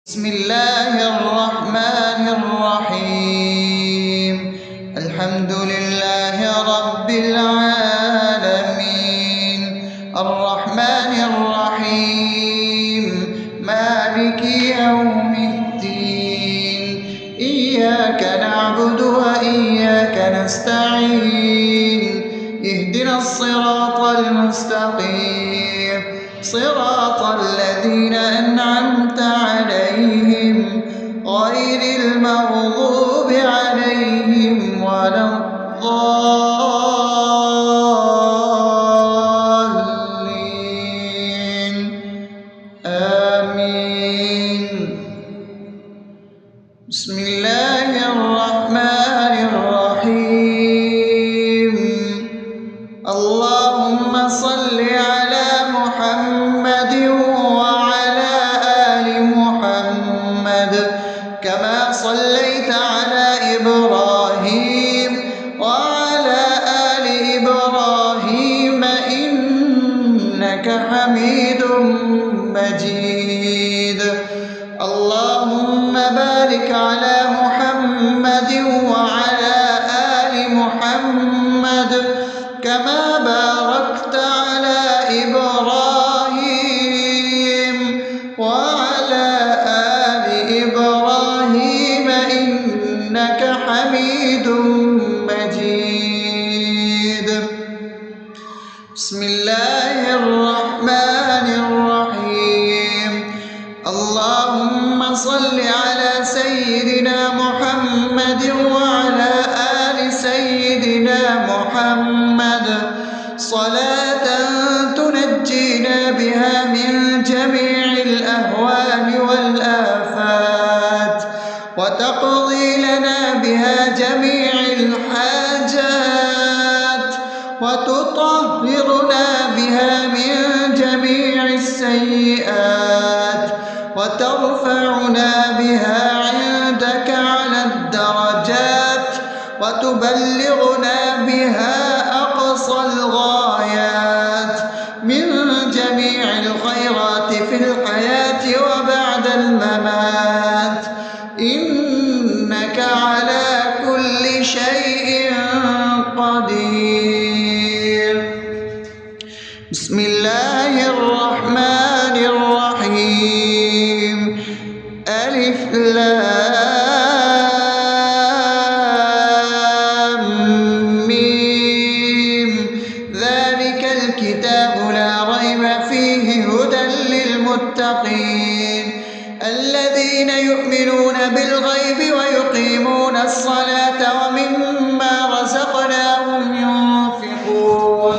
بسم الله الرحمن الرحيم. الحمد لله رب العالمين، الرحمن الرحيم، مالك يوم الدين. إياك نعبد وإياك نستعين، اهدنا الصراط المستقيم، صراط الذين أنعمت عليهم غير المغضوب عليهم ولا الضالين. آمين. بسم الله الرحمن الرحيم. اللهم صل على محمد وعلى آل محمد كما صليت على إبراهيم وعلى آل إبراهيم إنك حميد مجيد. اللهم بارك على محمد وعلى آل محمد كما باركت على إبراهيم وعلى آل إبراهيم إنك حميد مجيد. بسم الله الرحمن الرحيم. اللهم صل على سيدنا محمد وعلى آل سيدنا محمد صلاة تنجينا بها من جميع الأهوال والآفات وتقضي لنا بها جميع الحاجات وتطهرنا بها من جميع السيئات وترفعنا بها عندك على الدرجات وتبلغنا بها أقصى الغايات من جميع الخيرات في الحياة وبعد الممات، إنك على كل شيء قدير. بسم الله الرحمن الرحيم. ألف لام ميم. ذلك الكتاب لا ريب فيه هدى للمتقين الذين يؤمنون بالغيب ويقيمون الصلاة ومما رزقناهم ينفقون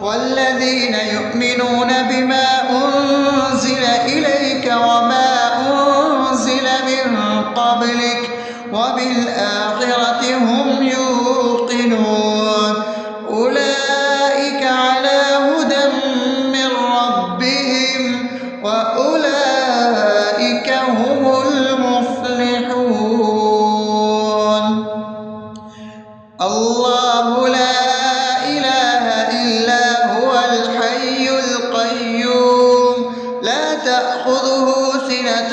والذين يؤمنون بما أنزل إليك وما أنزل من قبلك وبالآخرة هم يوقنون أولئك على هدى من ربهم وأولئك هم المفلحون. الله لا إله إلا هو الحي القيوم لا تأخذه سنة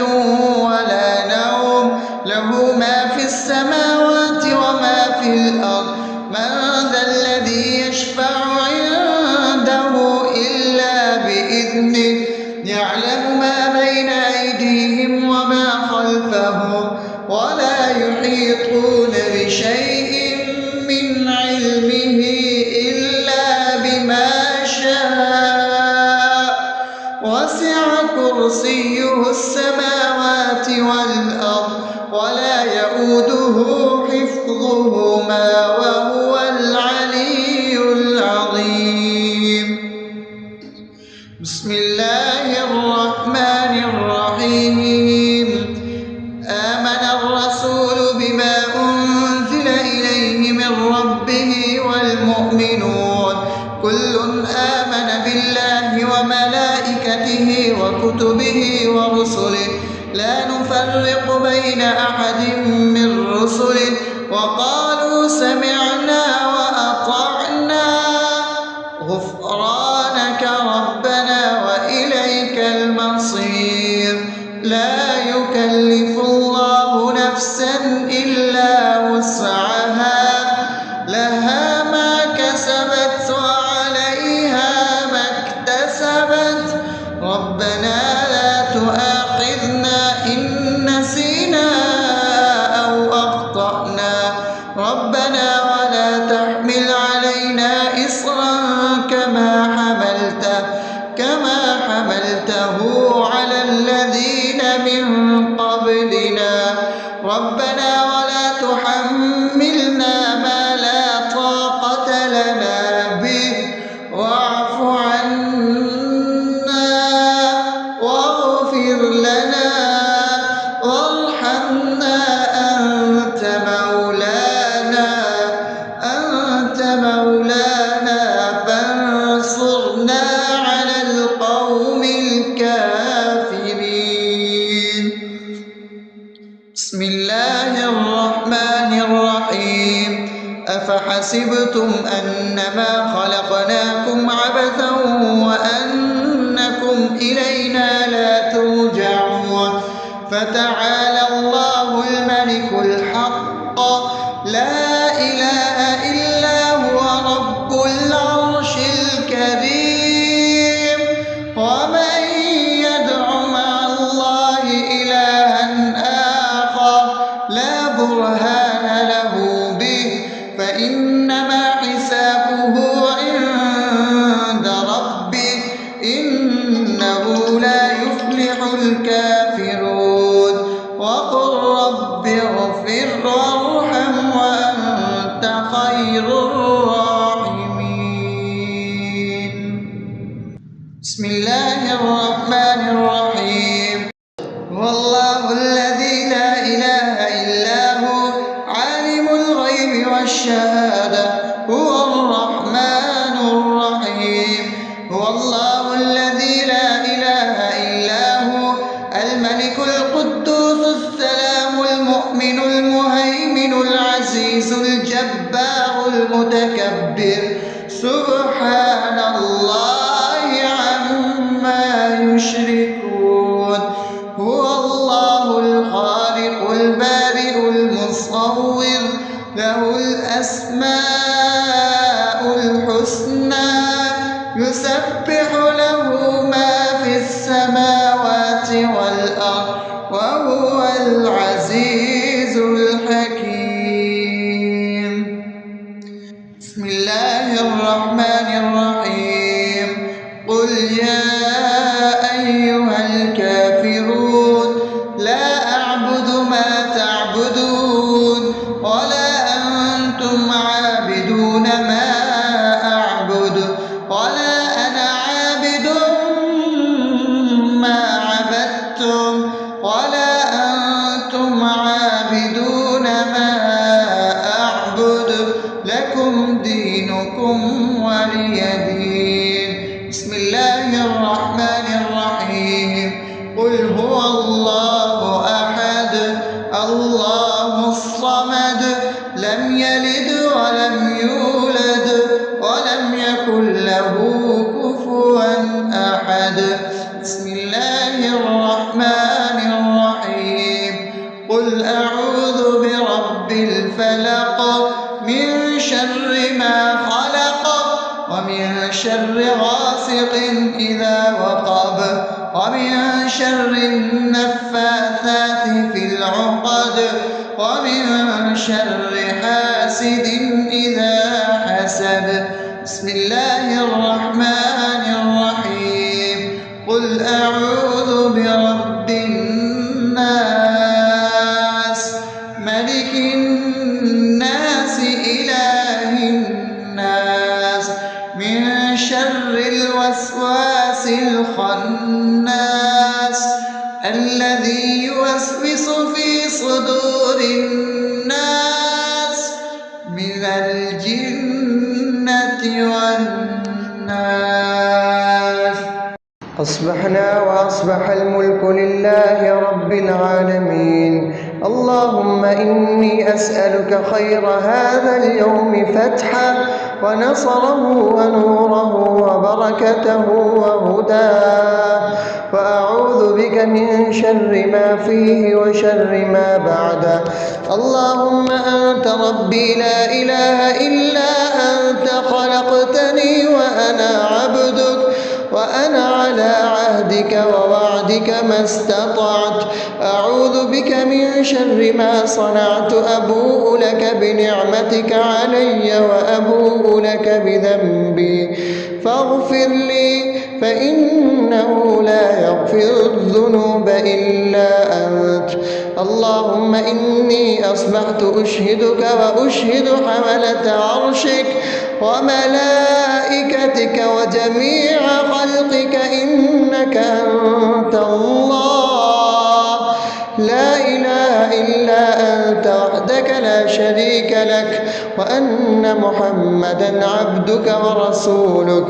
ولا نوم له ما في السماوات وما في الأرض. من ذا الذي يشفع عنده إلا بإذنه يعلم ما بين أيديهم وما خلفهم ولا يحيطون بشيء من علمه إلا بما شاء وسع كرسيه السماوات والأرض ولا يؤوده حفظهما وهو العلي العظيم. بسم الله الرحمن الرحيم. آمن الرسول بما أنزل إليه من ربه والمؤمنون كل آمن بالله وملائكته وكتبه ورسله لا نفرق بين أحد من رسله وقالوا سمعنا وأطعنا غفرانك ربنا وإليك المصير. لا يكلف قبلنا ربنا ولا تحملنا ما لا طاقة لنا به واعف عنا واغفر لنا وارحمنا أنت مولانا فانصرنا على القوم الكافرين. بسم الله الرحمن الرحيم أفحسبتم أنما خلقناكم عبثا وأنكم إلينا لا ترجعون فتعالى الله الملك الحق لا إله إلا هو رب العرش الكريم ومن يدع مع الله إلها آخر لا برهان له به فإنما حسابه عند ربه إنه لا يفلح الكافرون وقل رب اغفر وارحم وأنت خير الراحمين. بسم الله الرحمن الرحيم هو الله الذي لا إله إلا هو عالم الغيب والشهادة هو الرحمن الرحيم هو الله الذي لا إله إلا هو الملك القدوس السلام المؤمن المهيمن العزيز الجبار المتكبر سبحان الله عما يشركون هو الله الخالق البارئ المصور له الأسماء الحسنى يسبح له ما في السماوات والأرض وهو العزيز الحكيم. بسم الله الرحمن الرحيم قل يا أيها الكافرون لا أعبد ما تعبدون ولا أنتم عابدون ما أعبد ولا أنا عابد ما عبدتم ولا أنتم عابدون ما أعبد لكم دينكم ولي دين. بسم الله الرحمن الرحيم قل هو الله أحد الله الصمد لم يلد ولم يولد ولم يكن له كفوا أحد. بسم الله الرحمن الرحيم قل أعوذ برب الفلق من شر ما خلق ومن شر غاسق إذا وقب ومن شر النفاثات في العقد ومن شر حاسد إذا حسد. بسم الله الرحمن الرحيم قل أعوذ برب الناس ملك الناس إله الناس من شر الوسواس الخناس الذي يوسوس في صدور الناس من الجنة والناس. أصبحنا وأصبح الملك لله رب العالمين. اللهم إني أسألك خير هذا اليوم فتحه ونصره ونوره وبركته وهداه وأعوذ بك من شر ما فيه وشر ما بعده. اللهم أنت ربي لا إله إلا أنت خلقتني وأنا عبدك وأنا على عهدك ووعدك ما استطعت. أعوذ بك من شر ما صنعت. أبوء لك بنعمتك علي وأبوء لك بذنبي فاغفر لي فإنه لا يغفر الذنوب إلا أنت. اللهم إني أصبحت أشهدك وأشهد حملة عرشك وملائكتك وجميع خلقك إنك أنت الله لا إله إلا أنت وحدك لا شريك لك وأن محمدا عبدك ورسولك.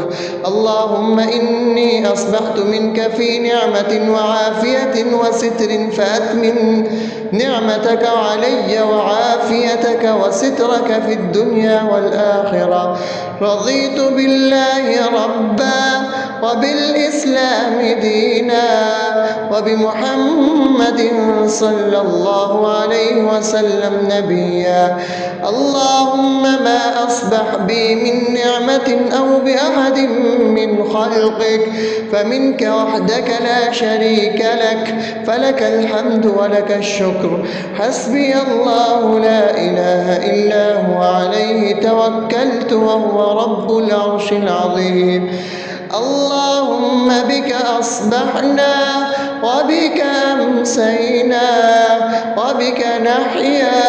اللهم إني أصبحت منك في نعمة وعافية وستر فأتمم نعمتك علي وعافيتك وسترك في الدنيا والآخرة. رضيت بالله ربا وبالإسلام دينا وبمحمد صلى الله عليه وسلم نبيا. اللهم ما أصبح بي من نعمة أو بأحد من خلقك فمنك وحدك لا شريك لك فلك الحمد ولك الشكر. حسبي الله لا إله إلا هو عليه توكلت وهو رب العرش العظيم. اللهم بك أصبحنا وبك أمسينا وبك نحيا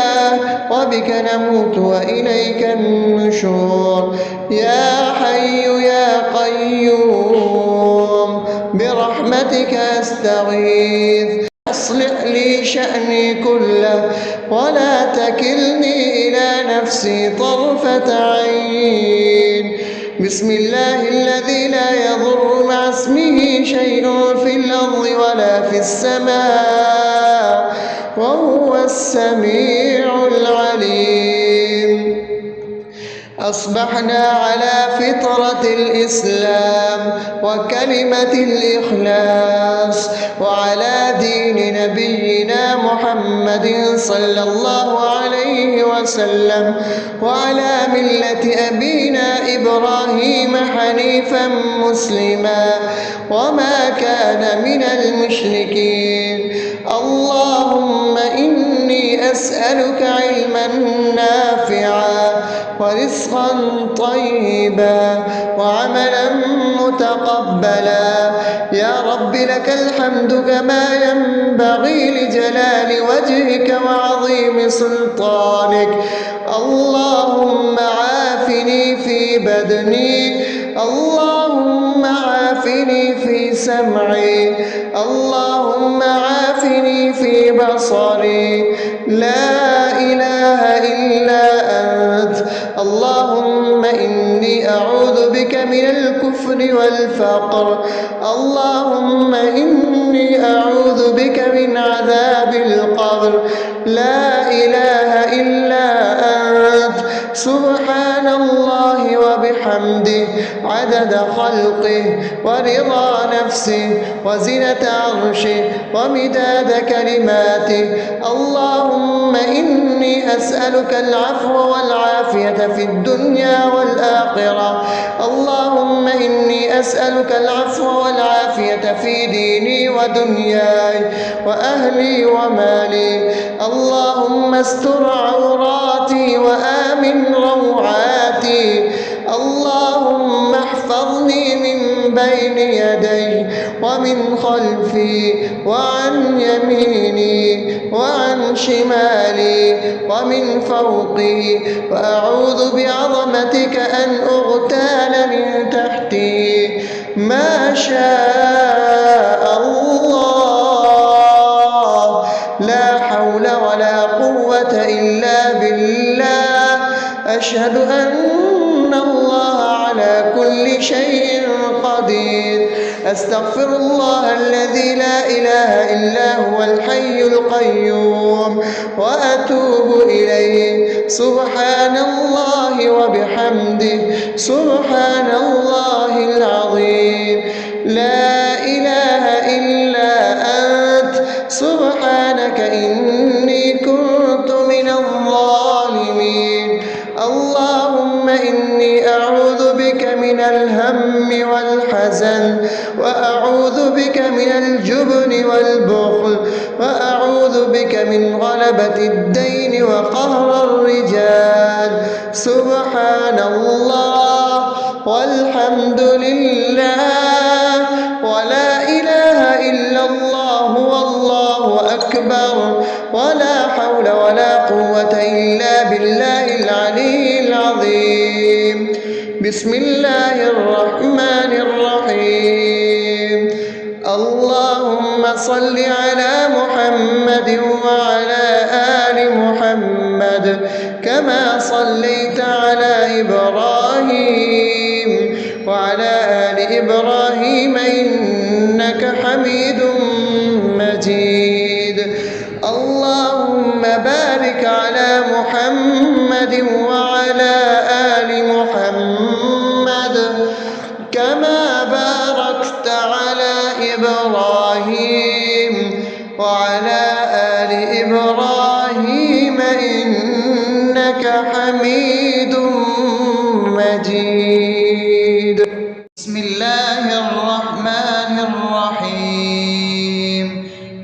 وبك نموت وإليك النشور. يا حي يا قيوم برحمتك أستغيث أصلح لي شأني كله ولا تكلني إلى نفسي طرفة عين. بسم الله الذي لا يضر مع اسمه شيء في الأرض ولا في السماء وهو السميع العليم. أصبحنا على فطرة الإسلام وكلمة الإخلاص وعلى دين نبينا محمد صلى الله عليه وسلم وعلى ملة أبينا إبراهيم حنيفا مسلما وما كان من المشركين. اللهم إني أسألك علما نافعا ورزقا طيبا وعملا متقبلا. يا رب لك الحمد كما ينبغي لجلال وجهك وعظيم سلطانك. اللهم عافني في بدني اللهم عافني في سمعي اللهم عافني في بصري. لا إله إلا أنت. اللهم إني أعوذ بك من الكفر والفقر. اللهم إني أعوذ بك من عذاب القبر. لا إله إلا أنت. سبحان الله وبحمده عدد خلقه ورضا نفسه وزنة عرشه ومداد كلماته. اللهم إني أسألك العفو والعافية في الدنيا والآخرة. اللهم إني أسألك العفو والعافية في ديني ودنياي وأهلي ومالي. اللهم استر عوراتي وآمن روعاتي. اللهم احفظني من بين يدي ومن خلفي وعن يميني وعن شمالي ومن فوقي وأعوذ بعظمتك أن أغتال من تحتي. ما شاء الله لا حول ولا قوة إلا بالله. أشهد أن الله على كل شيء قدير. أستغفر الله الذي لا إله إلا هو الحي القيوم وأتوب إليه. سبحان الله وبحمده سبحان الله العظيم. لا إله إلا أنت. سبحانك إني كنت من الظالمين. اللهم إني أعوذ بك من الهم والحزن وأعوذ بك من الجبن والبخل وأعوذ بك من غلبة الدين وقهر الرجال. سبحان الله والحمد لله ولا إله إلا الله والله أكبر. النار ولا حول ولا قوة إلا بالله العلي العظيم. بسم الله الرحمن الرحيم. اللهم صل على محمد وعلى آل محمد كما صليت على إبراهيم وعلى آل إبراهيم إنك حميد مجيد. اللهم بارك على محمد وعلى آل محمد كما باركت على إبراهيم وعلى آل إبراهيم إنك حميد مجيد. بسم الله الرحمن الرحيم.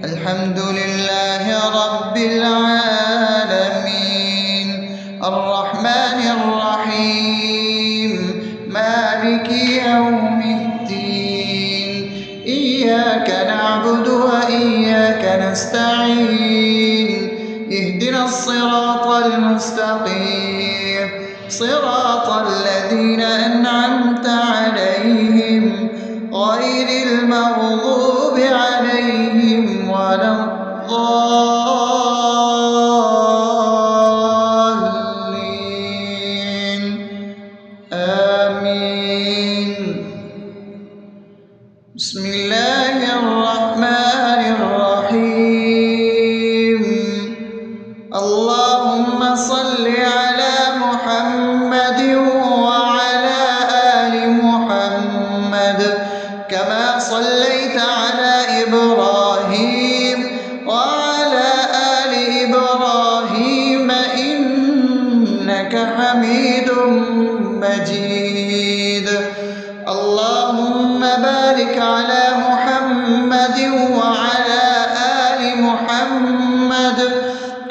الحمد لله رب العالمين الرحمن الرحيم مالك يوم الدين إياك نعبد وإياك نستعين اهدنا الصراط المستقيم صراط الذين أنعمت عليهم غير المغضوب عليهم ولا الضالين آمين. بسم الله الرحمن الرحيم. اللهم صل على محمد وعلى آل محمد كما صليت على إبراهيم وعلى آل إبراهيم إنك حميد مجيد. اللهم بارك على محمد وعلى آل محمد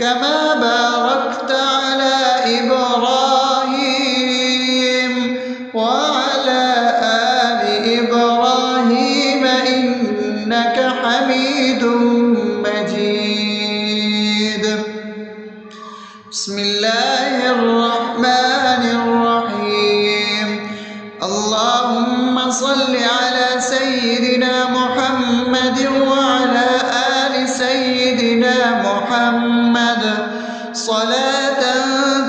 كما باركت على إبراهيم وعلى آل إبراهيم إنك حميد مجيد. بسم الله الرحمن الرحيم. اللهم صل على سيدنا محمد وعلى آل سيدنا محمد صلاة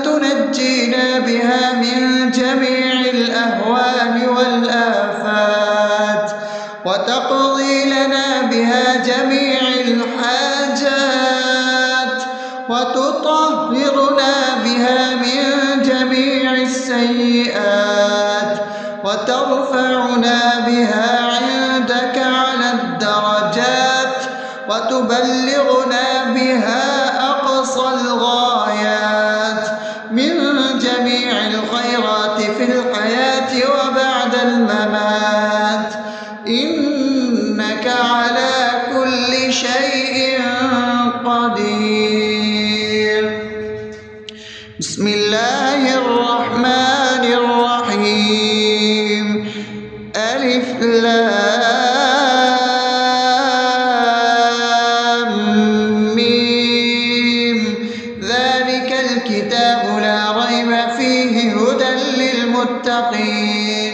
تنجينا بها من جميع الأهوال والآفات وتقضي لنا بها جميع الحاجات وتطهرنا بها من جميع السيئات وترفعنا بها عندك على الدرجات وتبلغنا بها أقصى الغايات من جميع الخيرات في الحياة وبعد الممات إنك على كل شيء قدير. بسم الله الرحمن الرحيم. ألف لام ميم ذلك الكتاب لا ريب فيه هدى للمتقين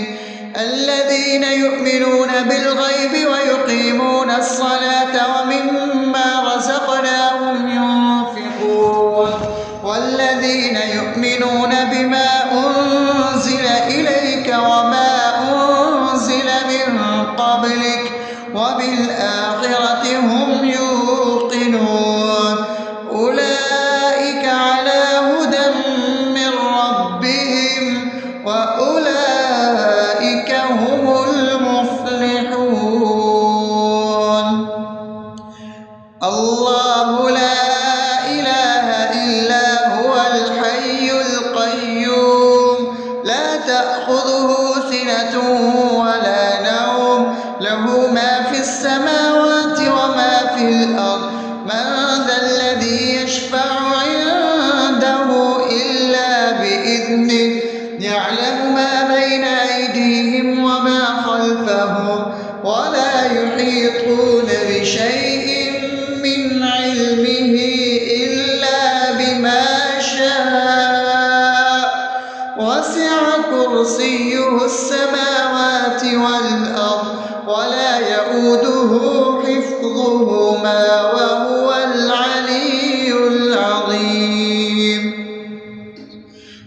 الذين يؤمنون بالغيب ويقيمون الصلاة ومما رزقناهم ينفقون والذين يؤمنون بما أنزل إليك وما أنزل من قبلك وبالآخرة هم يوقنون أولئك على هدى من ربهم وأولئك هم المفلحون. الله لا إله إلا هو الحي القيوم لا تأخذه سنة ولا نوم له ما في السماوات وما في الأرض من ذا الذي يشفع عنده إلا بإذنه يعلم ما بين أيديهم وما خلفهم ولا يحيطون بشيء من علمه كرسيه السماوات والأرض ولا يؤوده حفظهما وهو العلي العظيم.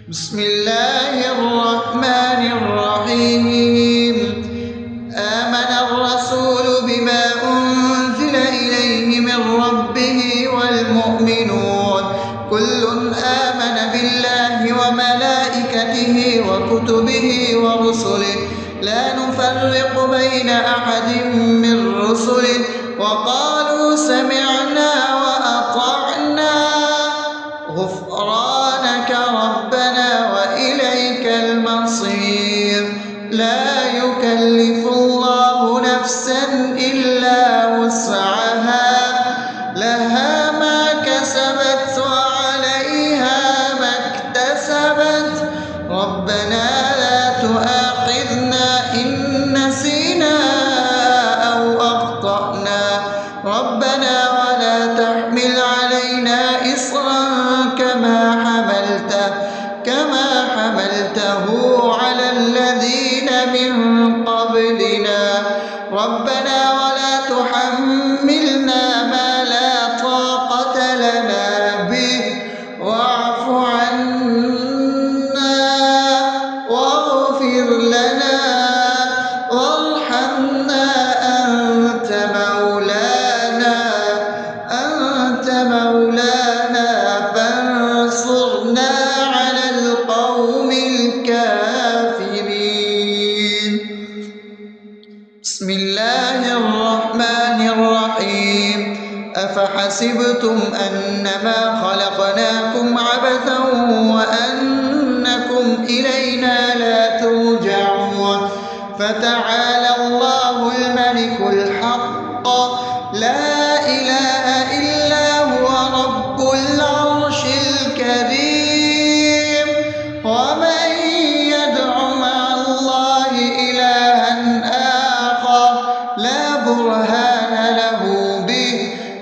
بسم الله الرحمن الرحيم. آمن الرسول بما أنزل إليه من ربه والمؤمنون كل آمن بالله وملائكته وكتبه ورسله لا نفرق بين أحد من رسله وقالوا سمعنا وأطعنا غفرانك ربنا وإليك المصير. لا يكلف الله نفسا إلا وسعها لها ما كسبت وعليها ما اكتسبت ربنا لا تؤاخذنا إن نسينا أو أخطأنا ربنا ولا تحمل علينا إصرا كما حملته على الذين من قبلنا ربنا ولا تحملنا ما لا طاقة لنا به واعف عنا واغفر لنا وارحمنا أنت مولانا فانصرنا على القوم الكافرين. بسم الله الرحمن الرحيم. أفحسبتم أنما خلقناكم عبثا وأنكم إلينا لا ترجعون فتعالى الله الملك الحق لا إله إلا هو رب العرش الكريم. ومن يدع مع الله إلها آخر لا برهان له به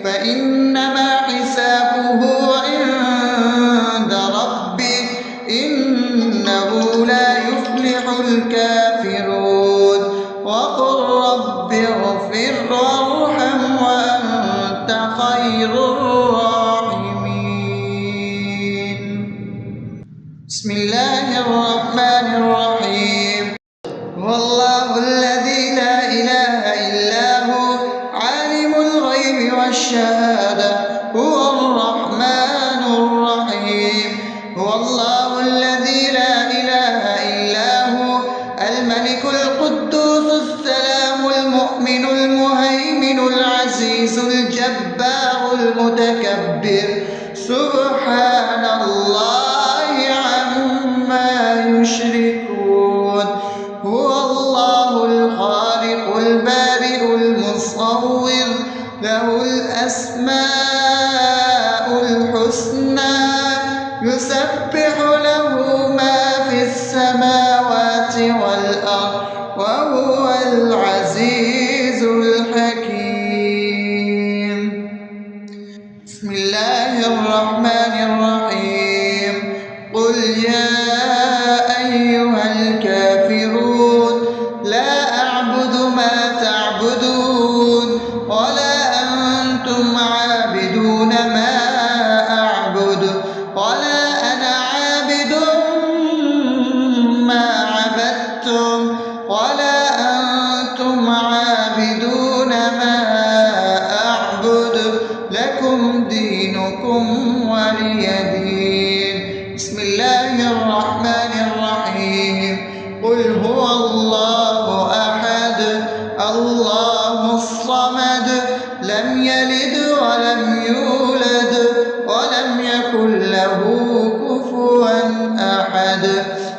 فإنما حسابه عند ربه إنه لا يفلح الكافرون. وقل رب اغفر وارحم وأنت خير الراحمين. بسم الله الرحمن الرحيم. هو الله الذي لا إله إلا هو عالم الغيب والشهادة هو الرحمن الرحيم. هو الله الذي لا إله إلا هو الملك القدوس السلام المؤمن المهيمن العزيز الجبار المتكبر سبحان الله عما يشركون. هو الله الخالق البارئ المصور له الأسماء الحسنى يسبح له ما في السماوات والأرض وهو العزيز الحكيم. بسم الله الرحمن الرحيم. قل يا أيها الكافرون لا أعبد ما تعبدون ولا أنتم عابدون ما أعبد ولا أنا عابد ما عبدتم ولا أنتم عابدون ما أعبد لكم دينكم ولي دين. بسم الله الرحمن الرحيم. قل هو الله أحد الله الصمد لم يلد ولم يولد ولم يكن له كفوا أحد.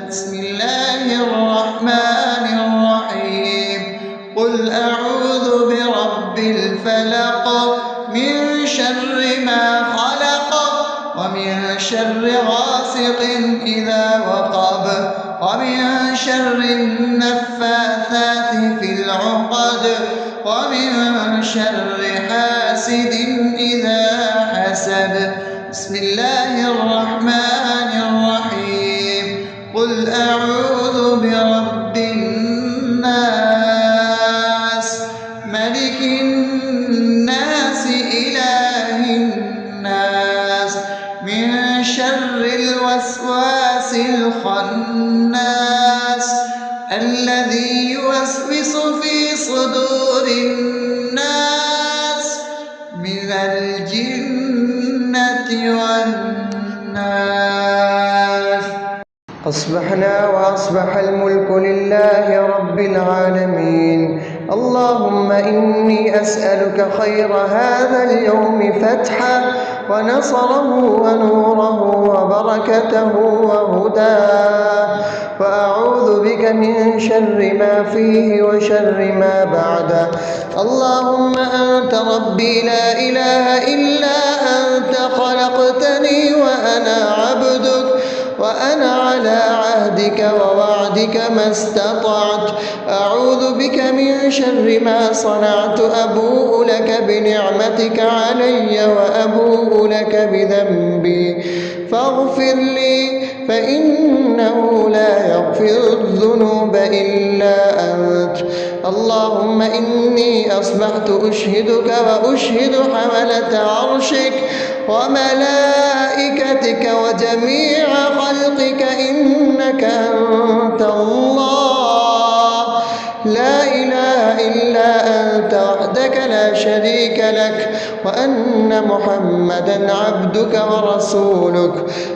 بسم الله الرحمن الرحيم. قل أعوذ برب الفلق من شر ما خلق ومن شر غاسق إذا وقب ومن شر النفاثات في العقد ومن شر حاسد إذا حسد. بسم الله الرحمن الرحيم. قل أعوذ من شر الوسواس الخناس الذي يوسوس في صدور الناس من الجنة والناس. أصبحنا وأصبح الملك لله رب العالمين. اللهم إني أسألك خير هذا اليوم فتحه ونصره ونوره وبركته وهداه، وأعوذ بك من شر ما فيه وشر ما بعده. اللهم أنت ربي لا إله إلا أنت، خلقتني وأنا عبدك، وأنا على عهدك ووعدك ما استطعت. أعوذ بك من شر ما صنعت، أبوء لك بنعمتك علي وأبوء لك بذنبي، فاغفر لي فإنه لا يغفر الذنوب إلا أنت. اللهم إني أصبحت أشهدك وأشهد حملة عرشك وملائكتك وجميع خلقك إنك أنت الله لا إله إلا أنت وحدك لا شريك لك، وأن محمدا عبدك ورسولك.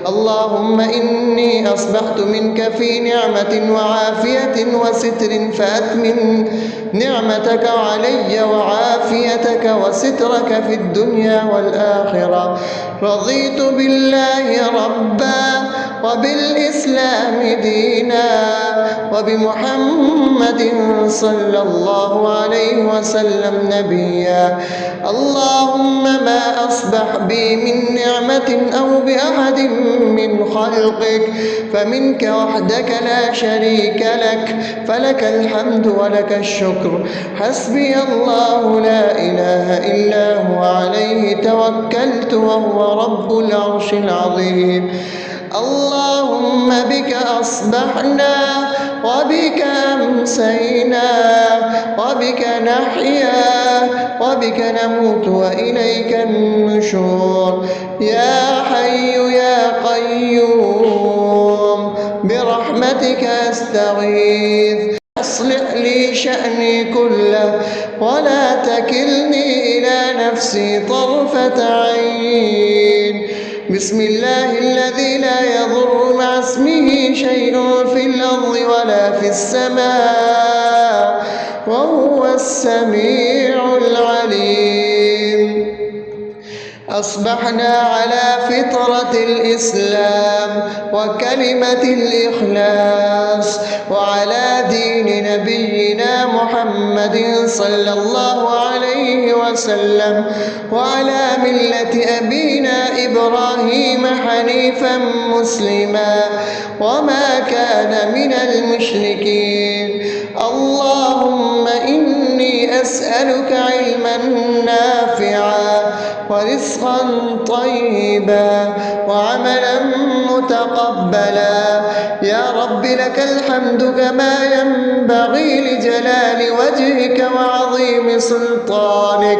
اللهم إني أصبحت منك في نعمة وعافية وستر، فأتمم نعمتك علي وعافيتك وسترك في الدنيا والآخرة. رضيت بالله ربا وبالإسلام دينا وبمحمد صلى الله عليه وسلم نبيا. اللهم ما أصبح بي من نعمة أو بأحد من خلقك فمنك وحدك لا شريك لك، فلك الحمد ولك الشكر. حسبي الله لا إله إلا هو، عليه توكلت وهو رب العرش العظيم. اللهم بك أصبحنا وبك أمسينا وبك نحيا وبك نموت وإليك النشور. يا حي يا قيوم برحمتك أستغيث، أصلح لي شأني كله ولا تكلني إلى نفسي طرفة عين. بسم الله الذي لا يضر مع اسمه شيء في الأرض ولا في السماء وهو السميع العليم. أصبحنا على فطرة الإسلام وكلمة الإخلاص وعلى دين نبينا محمد صلى الله عليه وسلم وعلى ملة أبينا إبراهيم حنيفا مسلما وما كان من المشركين. اللهم إني أسألك علما نافعا ورزقا طيبا وعملا متقبلا. يا رب لك الحمد كما ينبغي لجلال وجهك وعظيم سلطانك.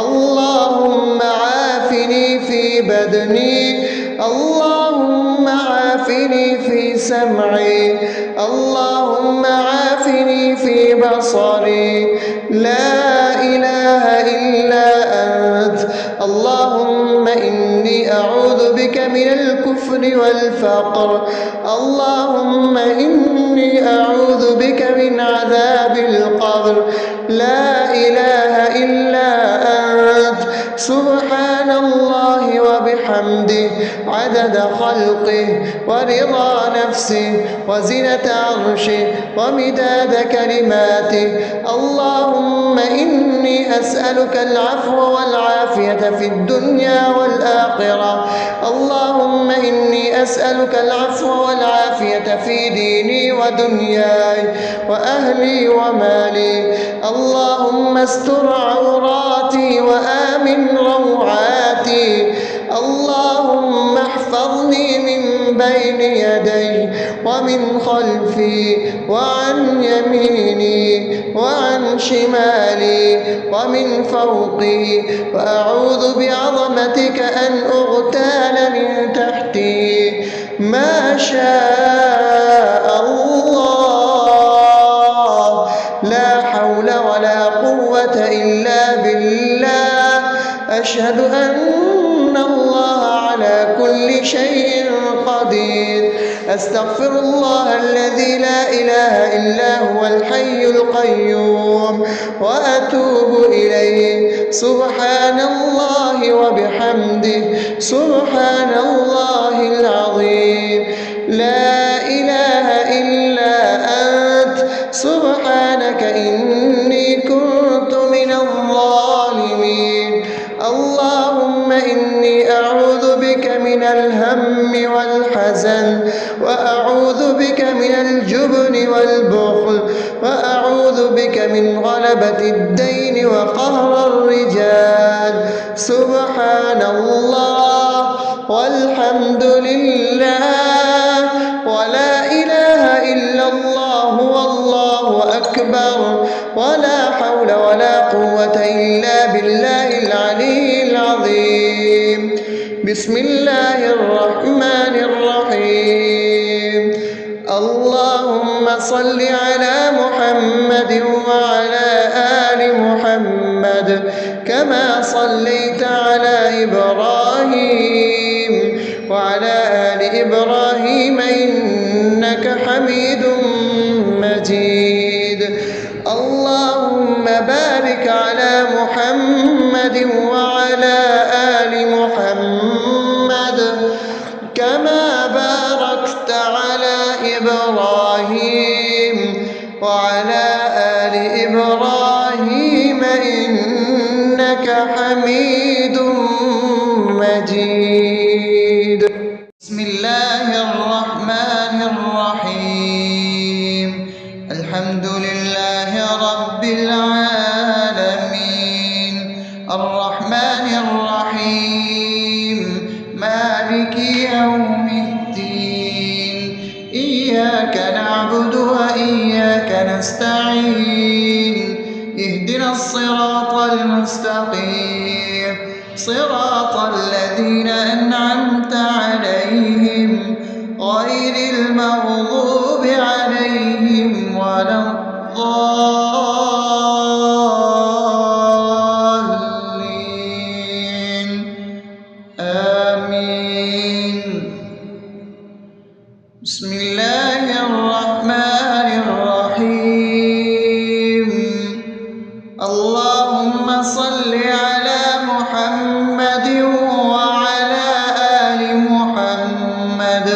اللهم عافني في بدني، اللهم عافني في سمعي، اللهم عافني في بصري. لا إله إلا أنت. اللهم إني أعوذ بك من الكفر والفقر. اللهم إني أعوذ بك من عذاب القبر. لا إله إلا أنت. سبحان الله وبحمده عدد خلقه ورضا نفسه وزنة عرشه ومداد كلماته. اللهم إني أسألك العفو والعافية في الدنيا والآخرة. اللهم إني أسألك العفو والعافية في ديني ودنياي وأهلي ومالي. اللهم استر عوراتي وآمن روعاتي. اللهم احفظني من بين يدي ومن خلفي وعن يميني وعن شمالي ومن فوقي، وأعوذ بعظمتك أن أغتال من تحتي. ما شاء الله، لا حول ولا قوة إلا بالله. أشهد أن الله على كل شيء قدير. أستغفر الله الذي لا إله إلا هو الحي القيوم وأتوب إليه. سبحان الله وبحمده، سبحان الله العظيم. لا إله إلا أنت، سبحانك إني كنت من الظالمين. اللهم إني أعوذ بك من الهم والحزن، وأعوذ بك من الجبن والبخل، وأعوذ بك من غلبة الدين وقهر الرجال. سبحان الله والحمد لله ولا إله إلا الله والله أكبر، ولا حول ولا قوة إلا بالله العلي العظيم. بسم الله الرحمن الرحيم. اللهم صل على محمد وعلى آل محمد كما صليت على إبراهيم وعلى آل إبراهيم إنك حميد مجيد. اللهم بارك على محمد وعلى آل محمد كما باركت على إبراهيم وعلى آل إبراهيم إنك حميد مجيد. بسم الله الرحمن الرحيم. الحمد لله رب العالمين، الرحمن الرحيم، مالك يوم الدين. إياك نعبد وإياك نستعين. اهدنا الصراط المستقيم، صراط الذين أنعمت عليهم غير المغضوب عليهم ولا الضالين. آمين. بسم الله الرحمن الرحيم. اللهم صل على محمد وعلى آل محمد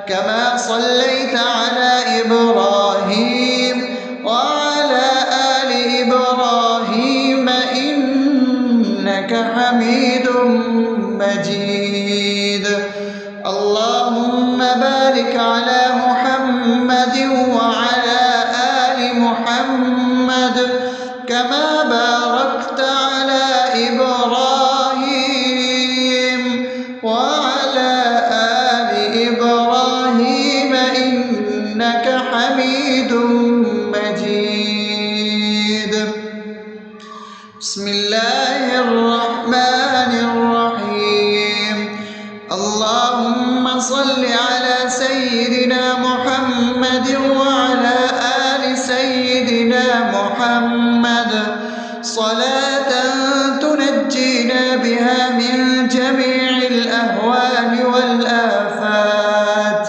كما صليت على إبراهيم وعلى آل إبراهيم إنك حميد مجيد. اللهم بارك على محمد وعلى آل محمد كما باركت على إبراهيم وعلى آل إبراهيم إنك حميد مجيد. بسم الله الرحمن الرحيم. اللهم صل على سيدنا محمد وعلى آل سيدنا محمد صلاة تنجينا بها من جميع الأهوال والآفات،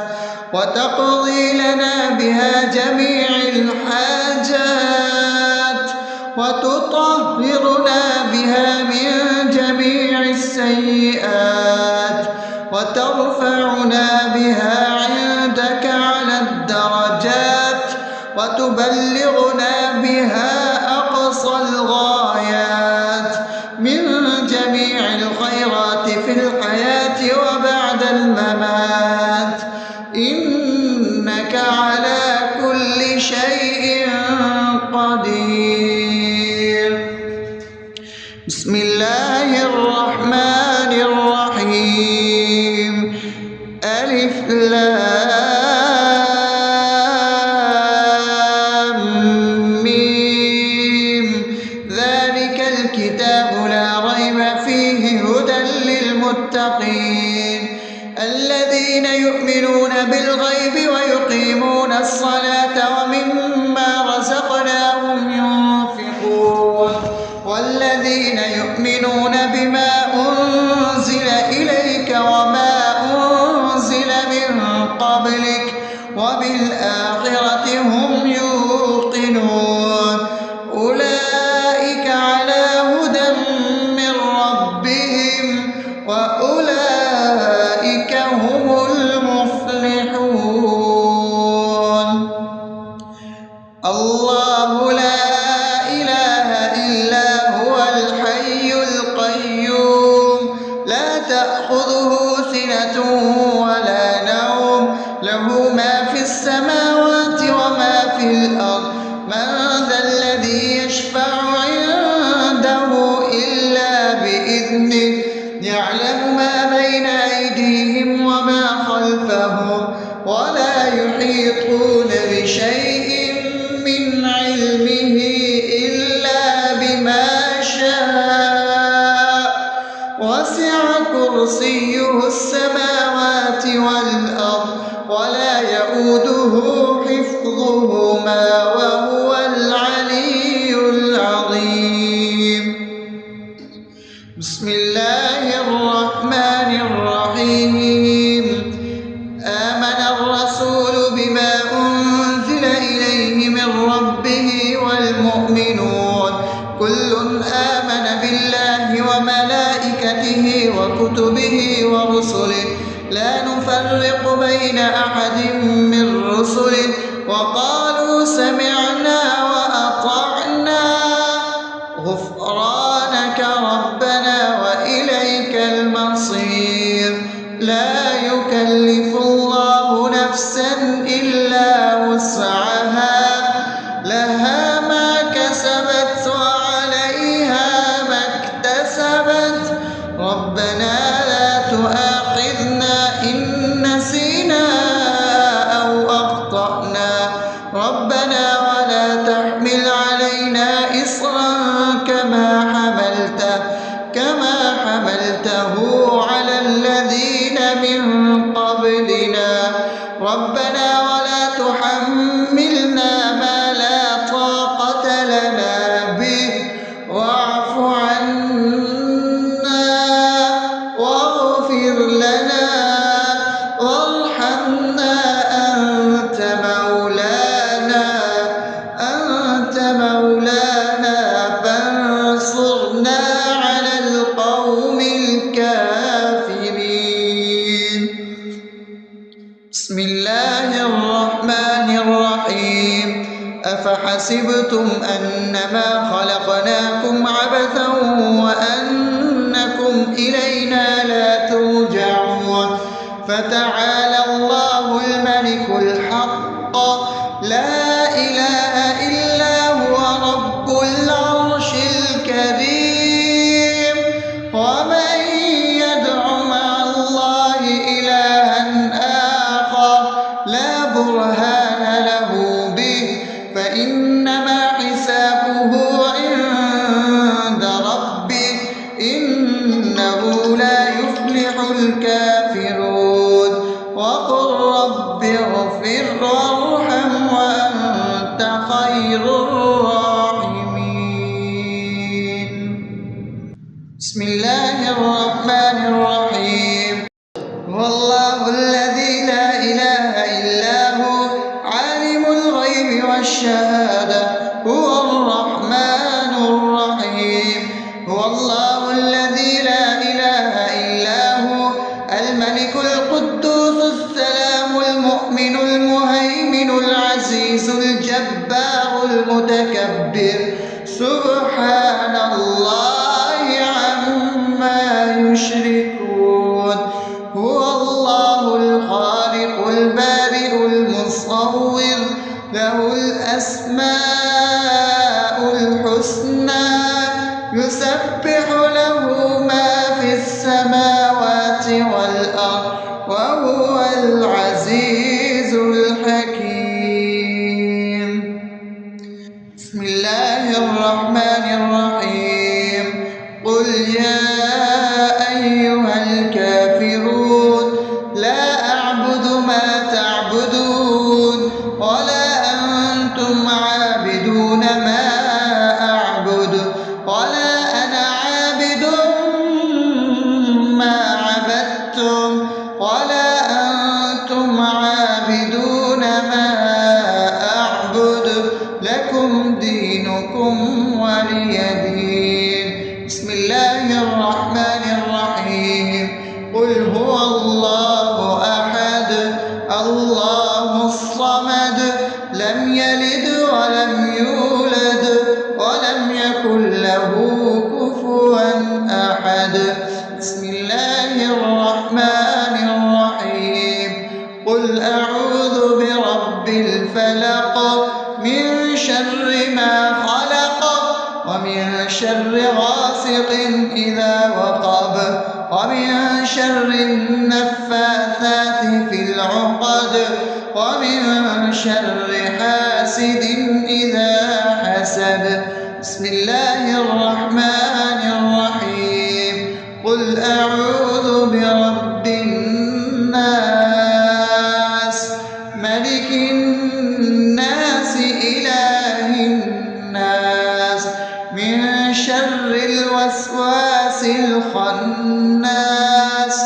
وتقضي لنا بها جميع الحاجات، وتطهرنا بها من جميع السيئات، وترفعنا بها عندك على الدرجات، وتبلغنا بها أقصى الغايات من جميع الخيرات في الحياة وبعد الممات. إنك على كل شيء قدير. بسم الله الرحمن الرحيم. ألف لام ميم ذلك الكتاب لا ريب فيه هدى للمتقين الذين يؤمنون بالغيب ويقيمون الصلاة ومما رزقناهم ينفقون والذين يؤمنون بما أنزل إليك وما أنزل من قبلك وبالآخرة هم يوقنون أولئك على هدى من ربهم وأولئك هم المفلحون الله لا إله إلا هو الحي القيوم لا تأخذه سنة ولا نوم له ما في السماوات وما في الأرض من ذا الذي يشفع عنده إلا بإذنه يعلم ما بين أيديهم وما خلفهم ولا يحيطون بشيء من علمه إلا بما شاء وسع كرسيه السماوات والأرض ولا يؤوده حفظهما وهو العلي العظيم بسم الله الرحمن الرحيم آمن الرسول بما أنزل إليه من ربه والمؤمنون كل آمن بالله وملائكته وكتبه ورسله لا نفرق بين أحد من رسله وقالوا سمعنا وأطعنا غفرانك ربنا وإليك المصير لا يكلف الله نفسا إلا وسعها لها ما كسبت وعليها ما اكتسبت ربنا لا تؤاخذنا إن نسينا أو أخطأنا ربنا ولا تحمل علينا إصرا كما حملته على الذين من قبلنا ربنا ولا تحملنا ما لا طاقة لنا به واعف عنا واغفر لنا وارحمنا أنت مولانا فانصرنا على القوم الكافرين بسم الله الرحمن الرحيم أفحسبتم أنما خلقناكم عبثا وأنكم إلينا لا ترجعون فتعالى الله الملك الحق لا إله إلا هو رب العرش الكريم ومن يدع مع الله إلها آخر لا برهان له به فإنما حسابه عند ربه إنه لا يفلح الكافرون وقل رب اغفر وارحم وأنت خير الراحمين بسم الله الرحمن الرحيم هو الله الذي لا إله إلا هو عالم الغيب والشهادة هو الرحمن الرحيم هو الله الذي لا إله إلا هو الملك القدوس السلام المؤمن المهيمن العزيز الجبار المتكبر سبحان الله عما يشركون هو الله الخالق البارئ المصور له الأسماء الحسنى يسبح له ما في السماوات والأرض وهو وهو العزيز الحكيم. بسم الله الرحمن الرحيم. قل يا أيها الكافرون لا أعبد ما تعبدون ولا أنتم عابدون ما أعبد ولا أنا عابد ما عبدتم ولا أنتم عابدون ما أعبد لكم دينكم ولي دين. بسم الله الرحمن الرحيم. قل هو الله أحد الله الصمد لم يلد ولم يولد ولم يكن له كفوا أحد. بسم الله الرحمن الرحيم. قل أعوذ برب الفلق من شر ما خلق ومن شر غاسق إذا وقب ومن شر النفاثات في العقد ومن شر حاسد إذا حسد. بسم الله الرحمن الرحيم. قل أعوذ برب الناس ملك الناس إله الناس من شر الوسواس الخناس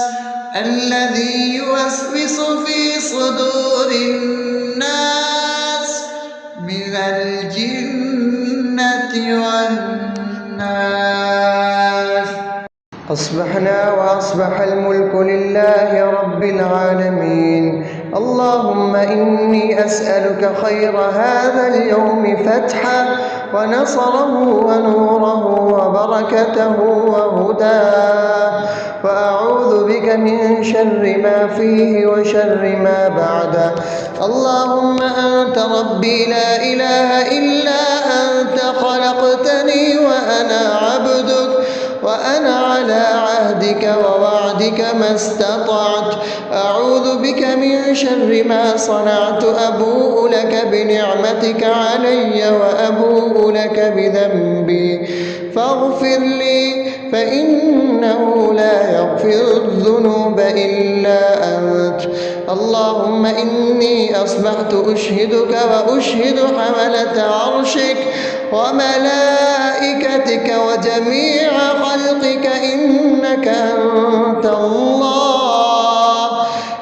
الذي يوسوس في صدور الناس من الجنة والناس. أصبحنا وأصبح الملك لله رب العالمين. اللهم إني أسألك خير هذا اليوم فتحه ونصره ونوره وبركته وهداه، وأعوذ بك من شر ما فيه وشر ما بعده. اللهم أنت ربي لا إله إلا أنت خلقتني وأنا عبدك وأنا على عهدك ووعدك ما استطعت. أعوذ بك من شر ما صنعت. أبوء لك بنعمتك علي وأبوء لك بذنبي فاغفر لي فإنه لا يغفر الذنوب إلا أنت. اللهم إني أصبحت أشهدك وأشهد حملة عرشك وملائكتك وجميع خلقك إنك أنت الله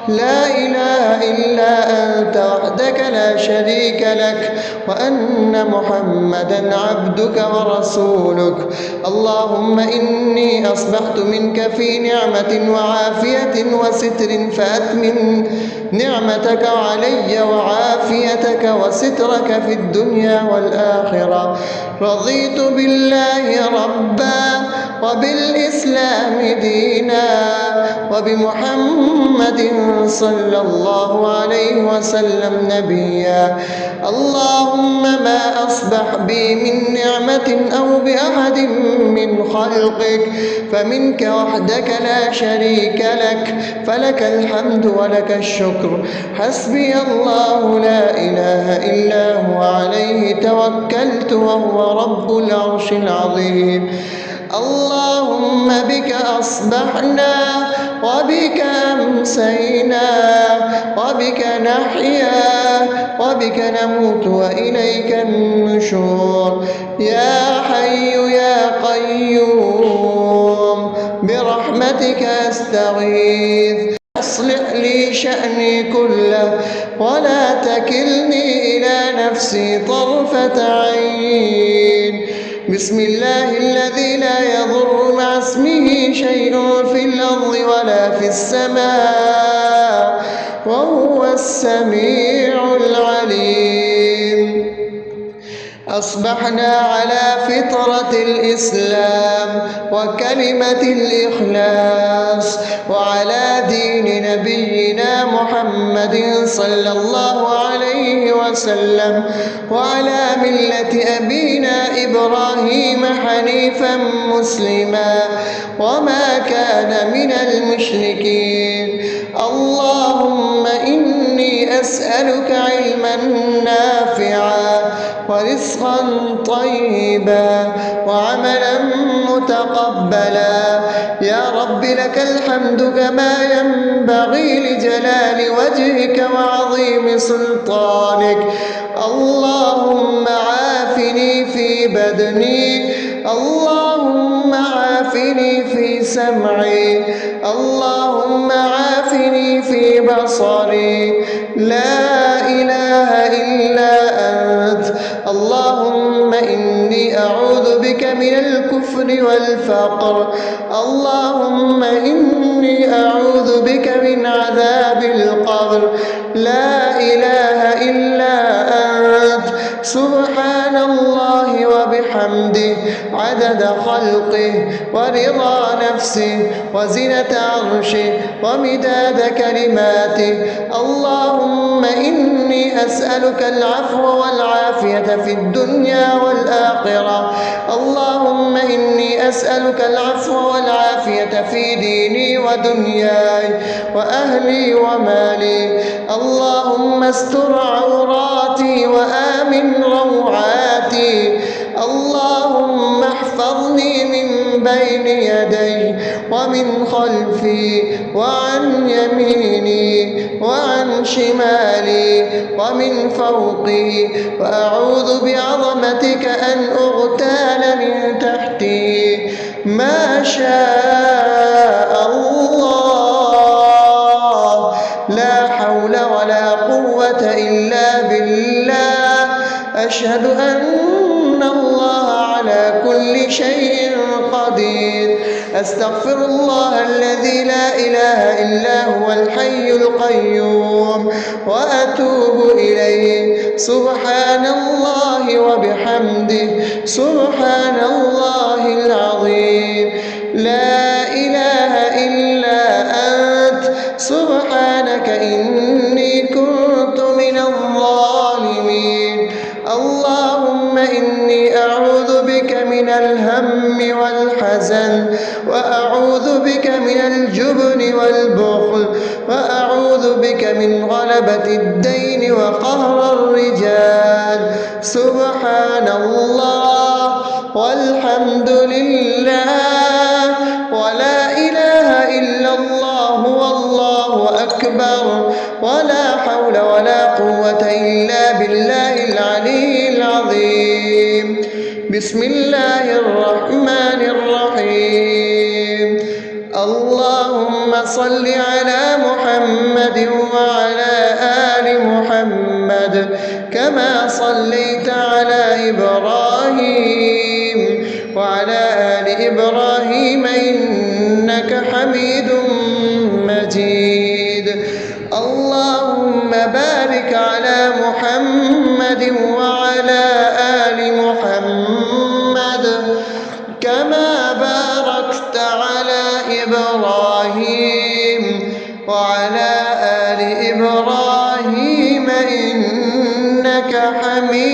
لا إله إلا أنت وحدك لا شريك لك وأن محمدا عبدك ورسولك. اللهم إني أصبحت منك في نعمة وعافية وستر فأتمن نعمتك علي وعافيتك وسترك في الدنيا والآخرة. رضيت بالله ربا وبالإسلام دينا وبمحمد صلى الله عليه وسلم نبيا. اللهم ما أصبح بي من نعمة أو بأحد من خلقك فمنك وحدك لا شريك لك فلك الحمد ولك الشكر. حسبي الله لا إله إلا هو عليه توكلت وهو رب العرش العظيم. اللهم بك أصبحنا وبك أمسينا وبك نحيا وبك نموت وإليك النشور. يا حي يا قيوم برحمتك أستغيث أصلح لي شأني كله ولا تكلني إلى نفسي طرفة عين. بسم الله الذي لا يضر مع اسمه شيء في الأرض ولا في السماء وهو السميع العليم. أصبحنا على فطرة الإسلام وكلمة الإخلاص وعلى دين نبينا محمد صلى الله عليه وسلم وعلى ملة أبينا إبراهيم حنيفا مسلما وما كان من المشركين. اللهم أسألك علما نافعا ورزقا طيبا وعملا متقبلا. يا رب لك الحمد كما ينبغي لجلال وجهك وعظيم سلطانك. اللهم عافني في بدني، اللهم عافني في سمعي، اللهم عافني في بصري. لا إله إلا أنت. اللهم إني أعوذ بك من الكفر والفقر. اللهم إني أعوذ بك من عذاب القبر. لا إله إلا أنت. سبحان الله وبحمده عدد خلقه ورضا نفسه وزنة عرشه ومداد كلماته. اللهم إني أسألك العفو والعافية في الدنيا والآخرة. اللهم إني أسألك العفو والعافية في ديني ودنياي وأهلي ومالي. اللهم استر عوراتي وآمن روعاتي. اللهم احفظني من بين يدي ومن خلفي وعن يميني وعن شمالي ومن فوقي، وأعوذ بعظمتك أن أغتال من تحتي. ما شاء الله، لا حول ولا قوة إلا بالله. أشهد أن الله على كل شيء قدير. أستغفر الله الذي لا إله إلا هو الحي القيوم وأتوب إليه. سبحان الله وبحمده سبحان الله العظيم. لا إله إلا أنت. سبحانك إني كنت من الظالمين. اللهم إني أعوذ بك من الهم والحزن، وأعوذ بك من الجبن والبخل، وأعوذ بك من غلبة الدين وقهر الرجال. سبحان الله والحمد لله ولا إله إلا الله والله أكبر، ولا حول ولا قوة إلا بالله العلي العظيم. بسم الله الرحمن الرحيم. اللهم صل على محمد وعلى آل محمد كما صليت على إبراهيم وعلى آل إبراهيم إنك حميد مجيد. اللهم بارك على محمد وعلى آل محمد كما باركت على إبراهيم وعلى آل إبراهيم إنك حميد